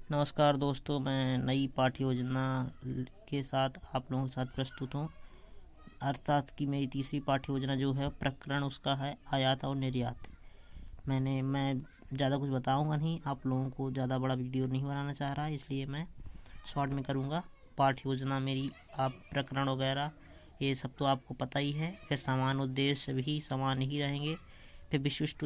नमस्कार दोस्तों, मैं नई पाठ्य योजना के साथ आप लोगों के साथ प्रस्तुत हूँ। अर्थात कि मेरी तीसरी पाठ्य योजना जो है प्रकरण उसका है आयात और निर्यात। मैं ज़्यादा कुछ बताऊंगा नहीं, आप लोगों को ज़्यादा बड़ा वीडियो नहीं बनाना चाह रहा, इसलिए मैं शॉर्ट में करूँगा। पाठ्य योजना मेरी आप प्रकरण वगैरह ये सब तो आपको पता ही है। फिर समान उद्देश्य भी समान ही रहेंगे। फिर विशिष्ट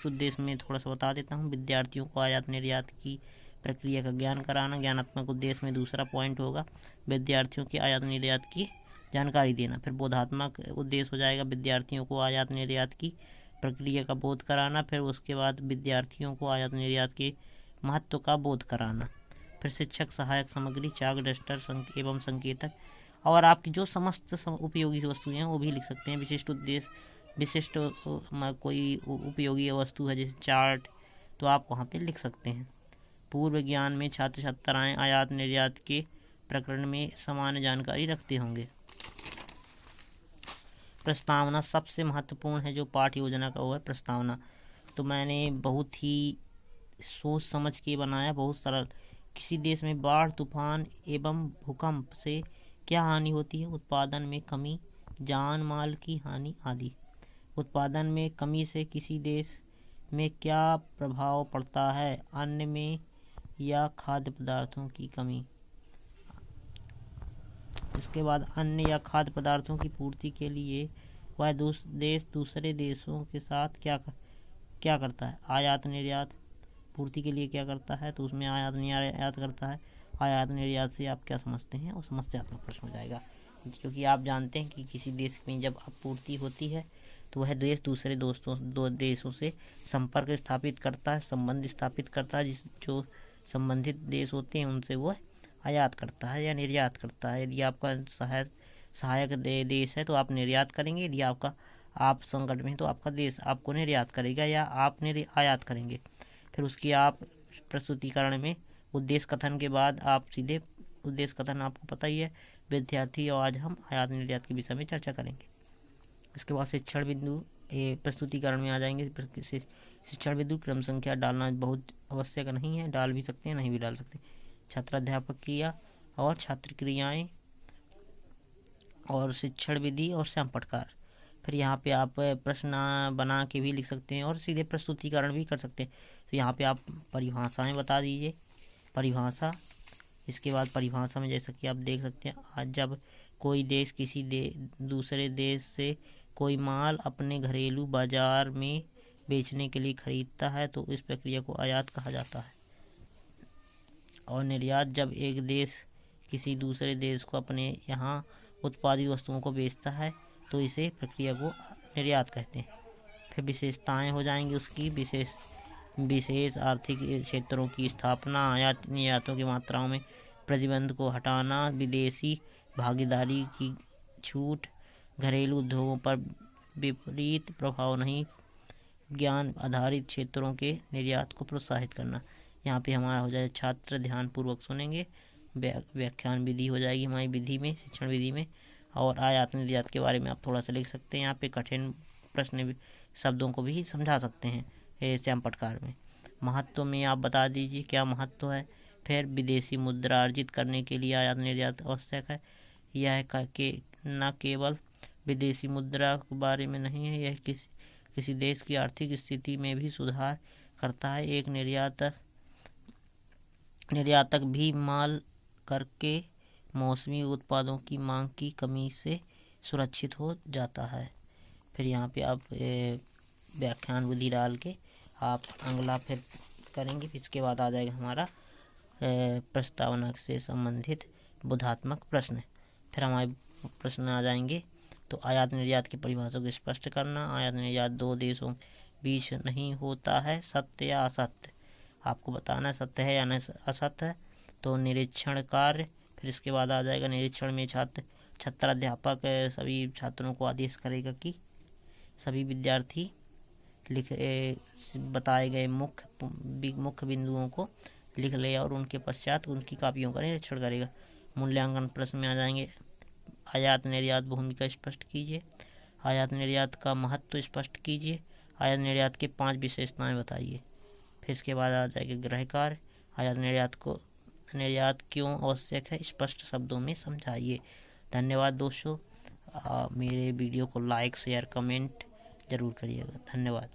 उद्देश्य में थोड़ा सा बता देता हूँ। विद्यार्थियों को आयात निर्यात की प्रक्रिया का ज्ञान कराना। ज्ञानात्मक उद्देश्य में दूसरा पॉइंट होगा विद्यार्थियों की आयात निर्यात की जानकारी देना। फिर बोधात्मक उद्देश्य हो जाएगा विद्यार्थियों को आयात निर्यात की प्रक्रिया का बोध कराना। फिर उसके बाद विद्यार्थियों को आयात निर्यात के महत्व का बोध कराना। फिर शिक्षक सहायक सामग्री चाक डस्टर एवं संकेतक और आपकी जो समस्त उपयोगी वस्तुएं हैं वो भी लिख सकते हैं। विशिष्ट कोई उपयोगी वस्तु है जैसे चार्ट, तो आप वहाँ पे लिख सकते हैं। पूर्व ज्ञान में छात्र छात्राएं आयात निर्यात के प्रकरण में सामान्य जानकारी रखते होंगे। प्रस्तावना सबसे महत्वपूर्ण है जो पाठ्य योजना का, वो है प्रस्तावना। तो मैंने बहुत ही सोच समझ के बनाया, बहुत सरल। किसी देश में बाढ़, तूफान एवं भूकंप से क्या हानि होती है? उत्पादन में कमी, जान माल की हानि आदि। उत्पादन में कमी से किसी देश में क्या प्रभाव पड़ता है? अन्न में या खाद्य पदार्थों की कमी। इसके बाद अन्न या खाद्य पदार्थों की पूर्ति के लिए वह देश दूसरे देशों के साथ क्या करता है? आयात निर्यात। पूर्ति के लिए क्या करता है? तो उसमें आयात निर्यात करता है। आयात निर्यात से आप क्या समझते हैं? वो समस्यात्मक प्रश्न हो जाएगा, क्योंकि आप जानते हैं कि किसी देश में जब आपूर्ति होती है तो वह देश दूसरे दो देशों से संपर्क स्थापित करता है, संबंध स्थापित करता है। जो संबंधित देश होते हैं उनसे वो आयात करता है या निर्यात करता है। यदि आपका सहायक देश है तो आप निर्यात करेंगे। यदि आप संकट में हैं तो आपका देश आपको निर्यात करेगा या आप आयात करेंगे। फिर उसकी आप प्रस्तुतिकरण में उद्देश्य कथन के बाद आप सीधे उद्देश्य कथन आपको पता ही है विद्यार्थी, और आज हम आयात निर्यात के विषय में चर्चा करेंगे। इसके बाद शिक्षण बिंदु प्रस्तुतिकरण में आ जाएंगे। शिक्षण बिंदु क्रम संख्या डालना बहुत आवश्यक नहीं है, डाल भी सकते हैं, नहीं भी डाल सकते। छात्राध्यापक क्रिया और छात्र क्रियाएं और शिक्षण विधि और श्यामपटकार। फिर यहाँ पे आप प्रश्न बना के भी लिख सकते हैं और सीधे प्रस्तुतिकरण भी कर सकते हैं। तो यहाँ पे आप परिभाषाएं बता दीजिए। परिभाषा, इसके बाद परिभाषा में जैसा कि आप देख सकते हैं, आज जब कोई देश किसी दूसरे देश से कोई माल अपने घरेलू बाजार में बेचने के लिए खरीदता है तो इस प्रक्रिया को आयात कहा जाता है। और निर्यात, जब एक देश किसी दूसरे देश को अपने यहाँ उत्पादित वस्तुओं को बेचता है तो इसे प्रक्रिया को निर्यात कहते हैं। फिर विशेषताएं हो जाएंगी उसकी। विशेष आर्थिक क्षेत्रों की स्थापना, आयात निर्यातों की मात्राओं में प्रतिबंध को हटाना, विदेशी भागीदारी की छूट, घरेलू उद्योगों पर विपरीत प्रभाव नहीं, ज्ञान आधारित क्षेत्रों के निर्यात को प्रोत्साहित करना। यहाँ पे हमारा हो जाए छात्र ध्यान पूर्वक सुनेंगे। व्याख्यान विधि हो जाएगी हमारी विधि में, शिक्षण विधि में। और आयात निर्यात के बारे में आप थोड़ा सा लिख सकते हैं। यहाँ पे कठिन प्रश्न शब्दों को भी समझा सकते हैं श्यामपटकार में। महत्व में आप बता दीजिए क्या महत्व है। फिर विदेशी मुद्रा अर्जित करने के लिए आयात निर्यात आवश्यक है। यह न केवल विदेशी मुद्रा के बारे में नहीं है, यह किसी देश की आर्थिक स्थिति में भी सुधार करता है। एक निर्यातक भी माल करके मौसमी उत्पादों की मांग की कमी से सुरक्षित हो जाता है। फिर यहाँ पे आप व्याख्यान विधि डाल के आप अगला फिर करेंगे। इसके बाद आ जाएगा हमारा प्रस्तावना से संबंधित बोधात्मक प्रश्न। फिर हमारे प्रश्न आ जाएंगे। तो आयात निर्यात की परिभाषा को स्पष्ट करना। आयात निर्यात दो देशों बीच नहीं होता है, सत्य या असत्य आपको बताना है, सत्य है या असत्य है। तो निरीक्षण कार्य। फिर इसके बाद आ जाएगा निरीक्षण में छात्राध्यापक सभी छात्रों को आदेश करेगा कि सभी विद्यार्थी बताए गए मुख्य बिंदुओं को लिख ले और उनके पश्चात उनकी कापियों का निरीक्षण करेगा। मूल्यांकन प्रश्न में आ जाएंगे। आयात निर्यात भूमिका स्पष्ट कीजिए। आयात निर्यात का महत्व स्पष्ट कीजिए। आयात निर्यात के 5 विशेषताएं बताइए। फिर इसके बाद आ जाएगा गृह कार्य। निर्यात क्यों आवश्यक है, स्पष्ट शब्दों में समझाइए। धन्यवाद दोस्तों। मेरे वीडियो को लाइक शेयर कमेंट ज़रूर करिएगा। धन्यवाद।